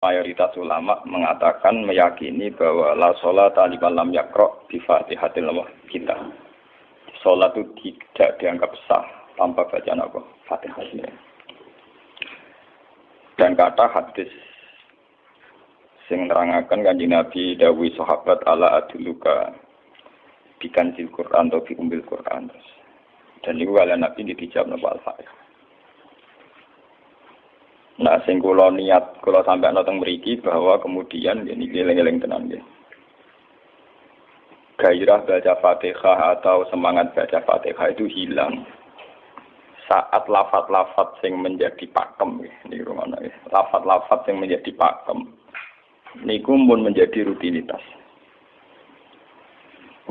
mayoritas ulama mengatakan meyakini bahwa la sholata liman lam yaqra bi Fatihatil Kitab. Salat itu tidak dianggap sah tanpa bacaan apa? Fatihah. Dan kata hadis sing nerangaken Kanjeng Nabi dawuh sahabat ala aduluka bikanzil Quran atau bi umbil Quran. Dan niku kala Nabi dijawab napa Al-Fatihah. Nah, sing kula niat kula sampai nonton mriki bahwa kemudian ini eling-eling tenan nggih. Gairah baca Fatihah atau semangat baca Fatihah itu hilang saat lafaz-lafaz yang menjadi pakem nggih. Niku ngono nggih. Lafaz-lafaz yang menjadi pakem niku pun menjadi rutinitas.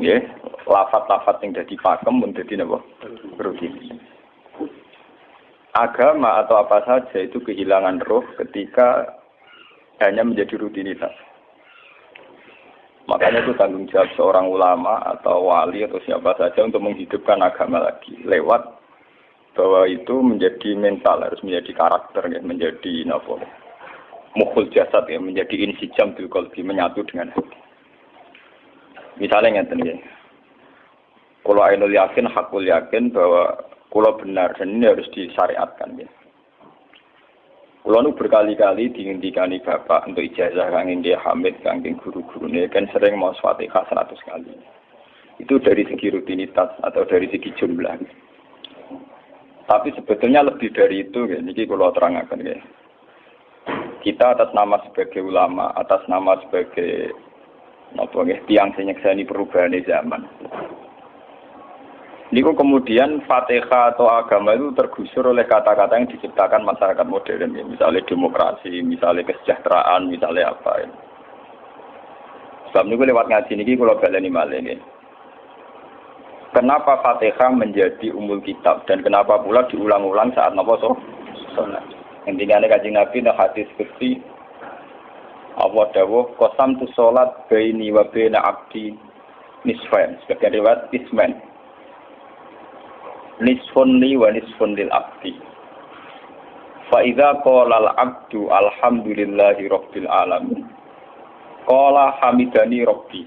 Nggih, lafaz-lafaz yang jadi pakem pun dadi napa? Rutinitas. Agama atau apa saja itu kehilangan roh ketika hanya menjadi rutinitas. Makanya itu tanggung jawab seorang ulama atau wali atau siapa saja untuk menghidupkan agama lagi. Lewat bahwa itu menjadi mental, harus menjadi karakter, ya, menjadi mukhul jasad, ya, menjadi insijam bil qalbi, menyatu dengan hati. Misalnya ngeten ya. Kalau ainul yakin, hakul yakin bahwa kalau benar, dan ini harus disyariatkan ya. Kalau nu berkali-kali dihentikan bapak untuk ijazah kangge dia Hamid, kangge guru-gurune kan sering mau Fatihah 100 kali. Itu dari segi rutinitas atau dari segi jumlah. Tapi sebetulnya lebih dari itu ya. Niki kalau terangkan ya. Kita atas nama sebagai ulama, atas nama sebagai tiang senyekseni perubahan zaman. Niku kemudian Fatihah atau agama itu tergusur oleh kata-kata yang diciptakan masyarakat modern, ya. Misalnya demokrasi, misalnya kesejahteraan, misalnya apa. Ya. Sebab niku lewat ngaji niki kula baleni malih nggih. Kenapa Fatihah menjadi umul kitab dan kenapa pula diulang-ulang saat napa salat? Intinya Kanjeng Nabi nek hadis seperti Allah dawuh qasam tu salat baini wa baina abdi nisfain, sebagian riwayat isman. Nisfun li wa nisfun lil abdi. Fa idza qala al abdu alhamdulillahi rabbil alamin. Qala hamidani rabbi.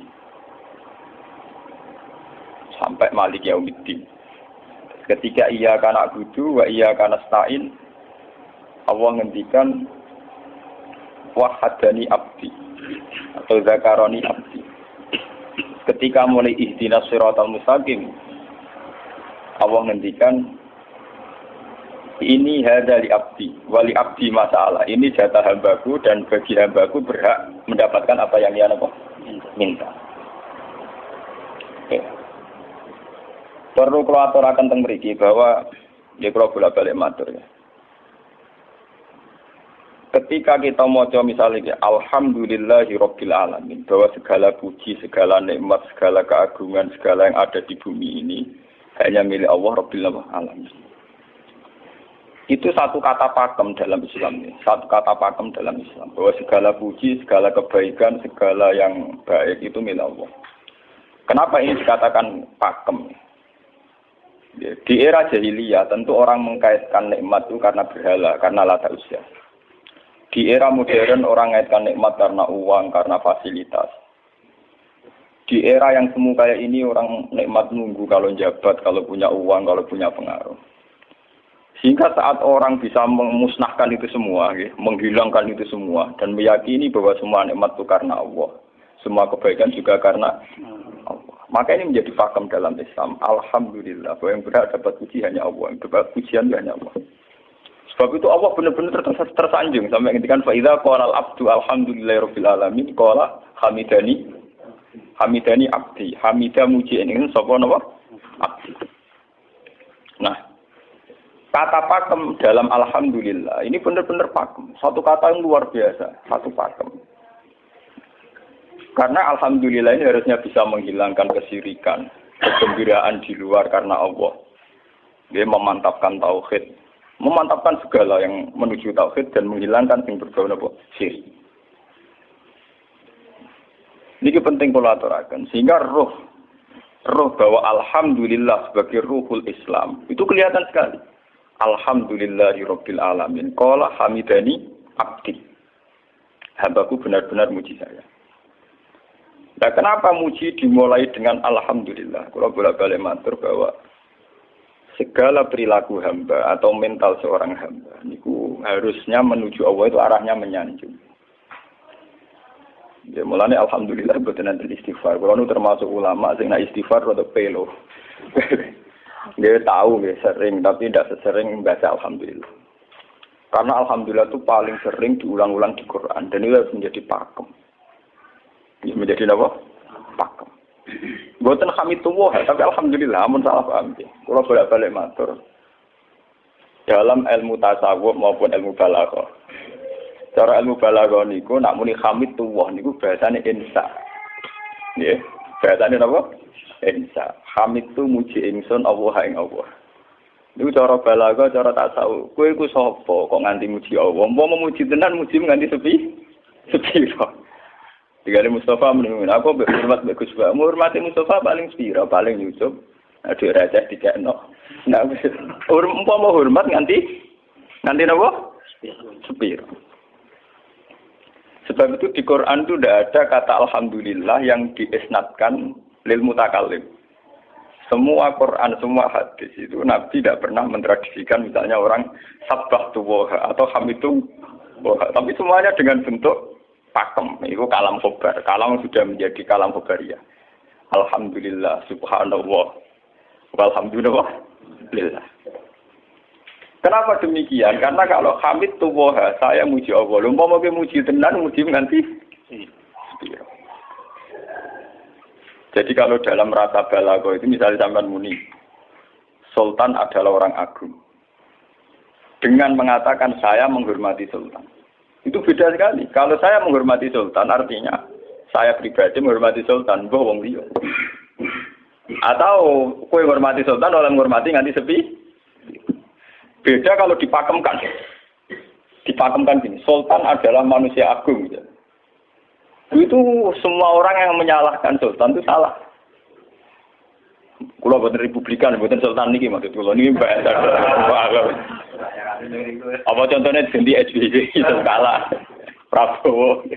Sampai malik yaumiddin. Ketika ia kana abudu wa ia kana stain, Allah ngendikan wahadani abdi atau zakaroni abdi. Ketika mulai ihdinas siratal mustaqim, Allah ngendikan ini hadali abdi wali abdi masalah. Ini jatah hambaku dan bagi hambaku berhak mendapatkan apa yang dia minta. Okay. Perlu kalau aturakan teng mriki bahwa ya kalau bolak-balik matur ya. Ketika kita maca misalnya alhamdulillahi rabbil alamin, bahwa segala puji, segala nikmat, segala keagungan, segala yang ada di bumi ini hanya milik Allah Rabbil Alamin. Itu satu kata pakem dalam Islam ini. Satu kata pakem dalam Islam. Bahwa segala puji, segala kebaikan, segala yang baik itu milik Allah. Kenapa ini dikatakan pakem? Di era jahiliyah tentu orang mengkaitkan nikmat itu karena berhala, karena lata usia. Di era modern orang mengaitkan nikmat karena uang, karena fasilitas. Di era yang semu kayak ini orang nikmat nunggu kalau jabat, kalau punya uang, kalau punya pengaruh. Sehingga saat orang bisa memusnahkan itu semua, menghilangkan itu semua, dan meyakini bahwa semua nikmat itu karena Allah. Semua kebaikan juga karena Allah. Maka ini menjadi pakem dalam Islam. Alhamdulillah, bahwa yang berhak dapat puji hanya Allah, yang dapat pujian hanya Allah. Sebab itu Allah benar-benar tersanjung. Sampai ketika fa'idha qala al-abdu alhamdulillahirabbil alamin qala hamidani abdi, hamidah muji ini sapa napa? Abdi. Nah, kata pakem dalam alhamdulillah ini benar-benar pakem. Satu kata yang luar biasa, satu pakem. Karena alhamdulillah ini harusnya bisa menghilangkan kesyirikan, kegembiraan di luar karena Allah. Dia memantapkan tauhid, memantapkan segala yang menuju tauhid dan menghilangkan yang berbau napa? Syirik. Ini penting kalau aturakan, sehingga roh bahwa alhamdulillah sebagai ruhul Islam itu kelihatan sekali. Alhamdulillahirabbil alamin. Qala hamidani abdi. Hambaku benar-benar muji saya. Nah, kenapa muji dimulai dengan alhamdulillah? Kalau bolak-balik matur bahwa segala perilaku hamba atau mental seorang hamba niku harusnya menuju Allah, itu arahnya menyanjung. Ya mulane alhamdulillah boten enten istighfar. Kalau nu termasuk ulama sing nak istighfar rada pelo. Dia tahu dia sering tapi tidak sesering baca alhamdulillah. Karena alhamdulillah itu paling sering diulang-ulang di Quran dan itu harus menjadi pakem. Ini menjadi apa? Pakem. Boten hamidullah tapi alhamdulillah amun salah paham. Kalau bolak-balik matur dalam ilmu tasawuf maupun ilmu balaghah. Cara ilmu balaghah niku nak muni hamidullah niku bahasane insa. Nggih, bahasane napa? Insa. Hamid tu muji ingsun Allah ing Allah. Niku cara balaghah, cara tasawuf. Kowe iku sapa kok nganti muji Allah? Apa memuji tenan muji nganti sepi kok. Digale Mustafa muni aku hormat mbek Gus Ba. Hormati Mustafa paling sepira, paling nyucup. Aduh receh dikekno. Nah, umpama hormat nganti napa? Sepira. Sebab itu di Quran itu tidak ada kata alhamdulillah yang diisnadkan lil mutakallim. Semua Quran, semua hadis itu Nabi tidak pernah mentradisikan misalnya orang sabbahtu wa atau hamidu wa. Tapi semuanya dengan bentuk pakem. Itu kalam khobar. Kalam sudah menjadi kalam khobariyah. Alhamdulillah, subhanallah, walhamdulillah. Kenapa demikian? Karena kalau hamid tuwoha, saya muji Allah. Lumpah mau muji tenan, muji nganti. Jadi kalau dalam rasa balaghah itu misalnya sampean muni, Sultan adalah orang agung. Dengan mengatakan saya menghormati Sultan. Itu beda sekali. Kalau saya menghormati Sultan artinya saya pribadi menghormati Sultan, mbah wong liya. Atau kowe menghormati Sultan oleh menghormati nganti sepi. Beda kalau dipakemkan. Dipakemkan gini, Sultan adalah manusia agung. Gitu. Itu semua orang yang menyalahkan Sultan itu salah. Kalau buatan Republikan, buatan Sultan ini maksud kalau ini bahasa. Apa contohnya ganti SBY itu kalah. Prabowo.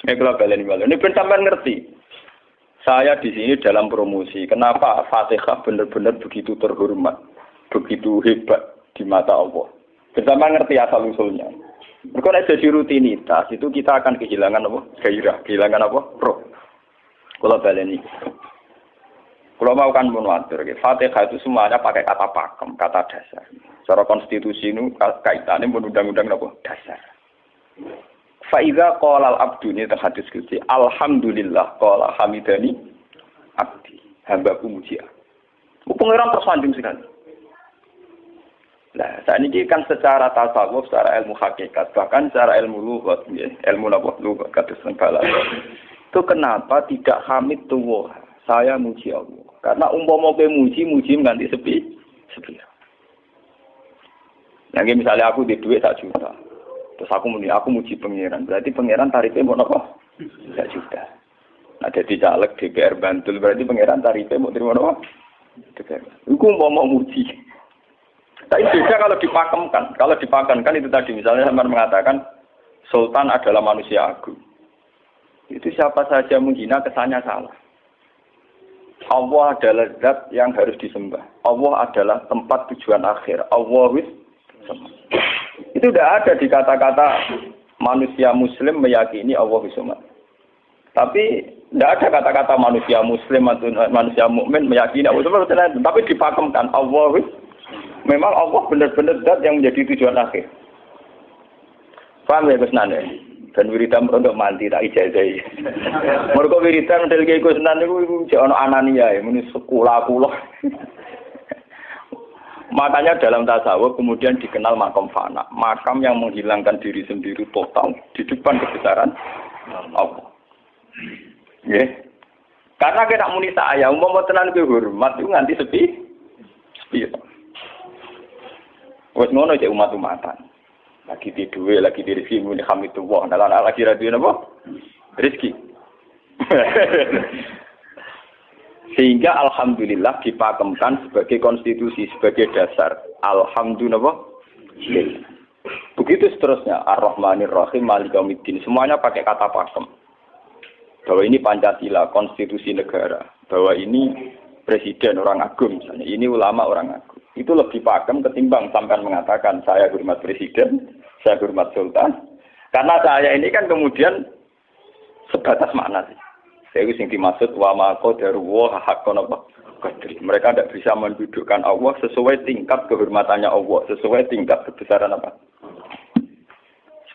Ini kalau balen balen. Ini sampean ngerti. Saya di sini dalam promosi. Kenapa Fatihah benar-benar begitu terhormat? Begitu hebat di mata Allah. Bersama ngerti asal usulnya. Kalau jadi rutinitas itu kita akan kehilangan apa? Gairah, kehilangan apa? Roh. Kalau baleni. Kalau mau kan menwatir, Fatihah itu semuanya pakai kata pakem, kata dasar. Secara konstitusi itu kaitannya undang-undang apa? Dasar. Faiza qala al-abdu ini terhadis kunci. Alhamdulillah qala hamidani abdi. Hambaku muji. Pengiran tersanjung sekali. Nah, saat ini kan secara tasawuf, secara ilmu hakikat, bahkan secara ilmu lughat, ilmu napa lughat kados balaghah. Itu kenapa tidak hamid tuwah? Saya muji Allah. Karena umpama kowe muji nganti sepi. Yang misalnya aku di duit 1 juta. Terus aku muji pangeran. Berarti pangeran tarifnya mau napa? 1 juta. Nah, jadi caleg DPR Bantul berarti pangeran tarifnya mau terima napa? DPR. Iku umpama muji. Tapi beda kalau dipakemkan. Kalau dipakemkan itu tadi misalnya sampean mengatakan Sultan adalah manusia agung. Itu siapa saja menghina kesannya salah. Allah adalah zat yang harus disembah. Allah adalah tempat tujuan akhir. Allah wis. Itu tidak ada di kata-kata manusia muslim meyakini Allah wis. Tapi tidak ada kata-kata manusia muslim atau manusia mukmin meyakini Allah wis. Tapi dipakemkan Allah wis. Memang Allah benar-benar zat yang menjadi tujuan akhir. Paham ya Gus Nanda? Dan wiridan untuk mandi tak ijazahi. Mergo wiridan model iki Gus Nanda iku jek ana anania ya, muni sekolah kula. Makanya dalam tasawuf kemudian dikenal makam fana, makam yang menghilangkan diri sendiri total di depan kebesaran Allah. Nggih. Karena kena muni saya, umpama tenan ke hormat itu nganti sepi. Wes ngono cek umat-umatan. Lagi di duwe, lagi di rezeki muni hamidullah. Dalam lagi ra duwe napa? Rezeki. Sehingga alhamdulillah dipakemkan sebagai konstitusi, sebagai dasar. Alhamdulillah. Begitu seterusnya, Ar-Rahmanir Rahim, Maliki Yaumiddin, semuanya pakai kata pakem. Bahwa ini Pancasila, konstitusi negara, bahwa ini presiden orang agung misalnya, ini ulama orang agung. Itu lebih pakem ketimbang sampai mengatakan saya hormat presiden, saya hormat sultan. Karena saya ini kan kemudian sebatas makna sih. Saya yang dimaksud wa ma qadarullah haqqan qadri. Mereka tidak bisa mendudukkan Allah sesuai tingkat kehormatannya Allah, sesuai tingkat kebesaran apa.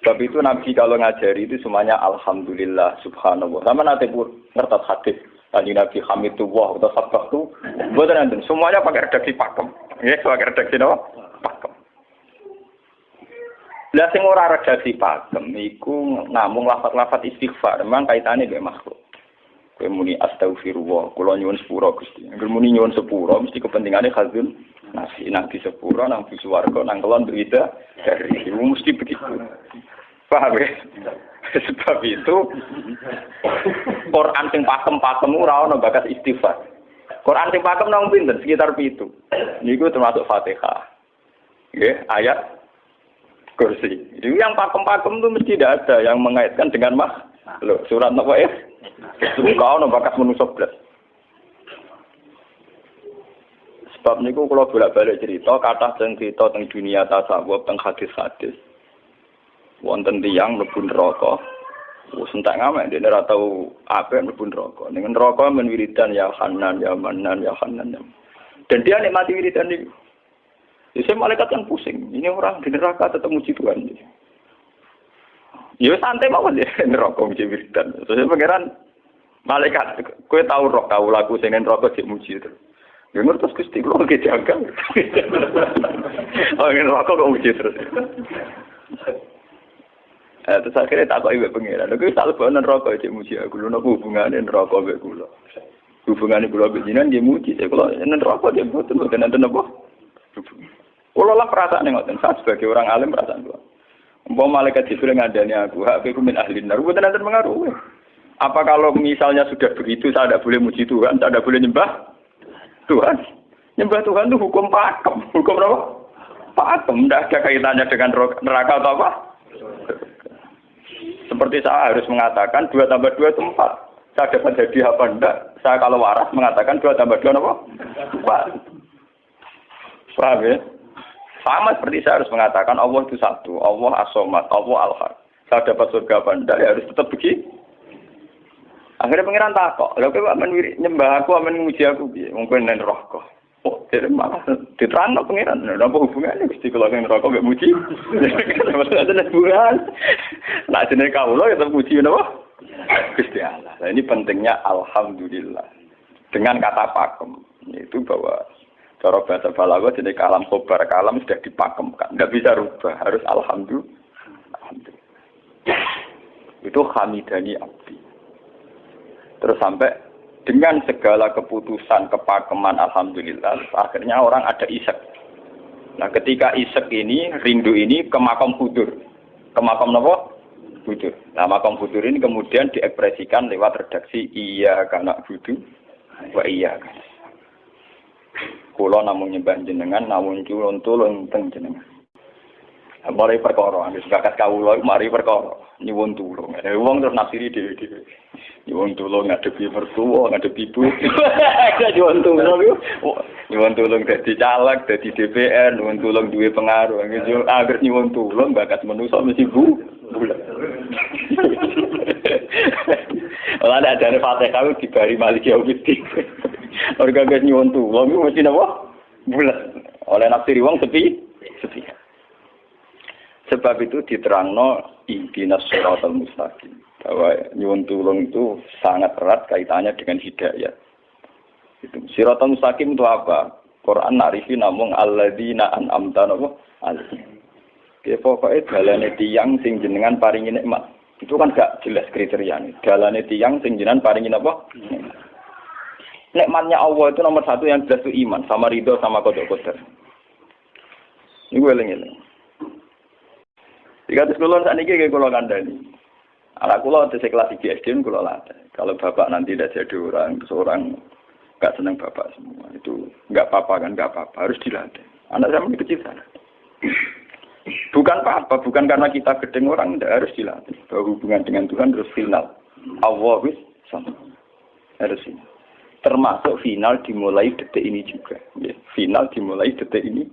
Sebab itu Nabi kalau ngajari itu semuanya alhamdulillah subhanallah. Sama nanti pun ngertas hadis tadi Nabi Hamidullah atau Sabtu, bukan nanti semuanya pakai redaksi pakem. Ya, pakai redaksi apa? Pakem. Lah sing ora redaksi pakem iku namung lafaz-lafaz istighfar, memang kaitane dengan makhluk. Kowe muni astagfirullah, kula nyuwun sepura Gusti. Angger muni nyuwun sepura mesti kepentingane khazun nasi nang di sepura nang di swarga nang kelon berita dari itu mesti begitu. Paham ya? Sebab itu Quran sing pakem-pakem ora ana bakat istighfar. Quran sing pakem nang pinten sekitar 7. Niku termasuk Fatihah. Nggih, ayat kursi. Jadi yang pakem-pakem itu mesti tidak ada yang mengaitkan dengan makhluk. Surat apa ya? Suka ana bakat manusa blas. Sebab niku kula bolak-balik cerita kathah sing cerita teng dunia tasawuf teng hadis-hadis. Wonten tiyang mlebu neraka. Wis entek ngamek dene ora tau apik mlebu neraka. Ning neraka men wiridan ya Hanan ya Manan ya Hanan. Dan dia nikmati wiridan iki. Jadi malaikat kan pusing. Ini orang di neraka tetap muji Tuhan. Ya santai mawon ya neraka muji wiridan. Terus pangeran malaikat, kowe tahu roh kawulaku sing neraka sik muji itu. Ya ngertos Gusti kula ge janggal. Oh neraka kok muji terus. Terus akhirnya tak kok iwak pengiran. Lha tak lebonan neraka sik muji aku. Lha nopo hubungane neraka mek kula. Hubungane kula mek jenengan nggih muji. Kula neraka dia mboten enten apa? Kalau lah perasaan yang ngoten, saya sebagai orang alim perasaan gua. Umpama malaikat Jibril ngandani aku, hak aku min ahli nar, bukan nanti mengaruh. Apa kalau misalnya sudah begitu, saya tidak boleh muji Tuhan, saya tidak boleh nyembah Tuhan. Nyembah Tuhan itu hukum pakem, hukum apa? Pakem, tidak ada kaitannya dengan neraka atau apa? Seperti saya harus mengatakan 2 tambah 2 itu 4. Saya dapat jadi apa enggak? Saya kalau waras mengatakan 2 tambah 2 apa? 4. Paham ya? Sama seperti saya harus mengatakan Allah itu satu, Allah as-somad, Allah al-haq. Saya dapat surga apa enggak, ya harus tetap begitu. Akhirnya pengiran takok, lha kowe amen nyembah aku, amen muji aku piye? Mungkin nen neraka. Oh, jadi malah diterangno pengiran, lha apa hubungannya Gusti kula ning neraka mek muji? Maksudnya ada hubungan. Nah, jenenge kawula ya tetep muji napa? Gusti Allah. Nah, ini pentingnya alhamdulillah. Dengan kata pakem, yaitu bahwa cara bahasa balaghah jenis kalam khobar, kalam sudah dipakemkan, nggak bisa rubah, harus alhamdulillah. Itu hamidani abdi. Terus sampai dengan segala keputusan kepakeman alhamdulillah, akhirnya orang ada isek. Nah ketika isek ini, rindu ini ke makam hudur. Ke makam apa? Hudur. Nah makam hudur ini kemudian diekspresikan lewat redaksi iya kana hudu wa iya kana. Kula namung nyembah jenengan, namun tulung teng jenengan. Mari perkara, wis bakat kawula mari perkara nyuwun tulung. Wong terus nafsiri dhewe-dhewe. Nyuwun tulung ngadepi mertua, ngadepi ibu. Nyuwun tulung. Nyuwun tulung dadi caleg, dadi DPR, nyuwun tulung duwe pengaruh. Agar nyuwun tulung bakat manusa mesti bulat. Ora ada jare Fatihah dibari Maliki Yaumiddin. Orga guys nyuwun tulung mesti napa? Bulat. Oleh nafsiri wong sepi. Sebab itu diterangno ihdinas shiratal mustaqim. Bahwa nyuwun tulung itu sangat erat kaitannya dengan hidayah. Itu shiratal mustaqim itu apa? Quran narifi namung alladzina an'amta alaihim. Oke, pokoknya dalane tiyang sing jenengan paringi nikmat. Itu kan gak jelas kriterianya. Dalane tiyang sing jenengan paringi apa? Nikmatnya Allah itu nomor 1 yang jelas itu iman, sama ridho, sama qada-qadar. Ini gue eling-eling. Jika sekolah saat ini kayak kula kandani. Anak kula tesih kelas 3 SD kula latih. Kalau bapak nanti tidak jadi orang, seorang nggak senang bapak semua. Itu nggak apa-apa kan, nggak apa-apa. Harus dilatih. Anak saya kecil sana. Bukan apa-apa, bukan karena kita gedeng orang, tidak harus dilatih. Bahwa hubungan dengan Tuhan terus final. Allah wis sama. Harus ini. Termasuk final dimulai detik ini juga. Ya, final dimulai detik ini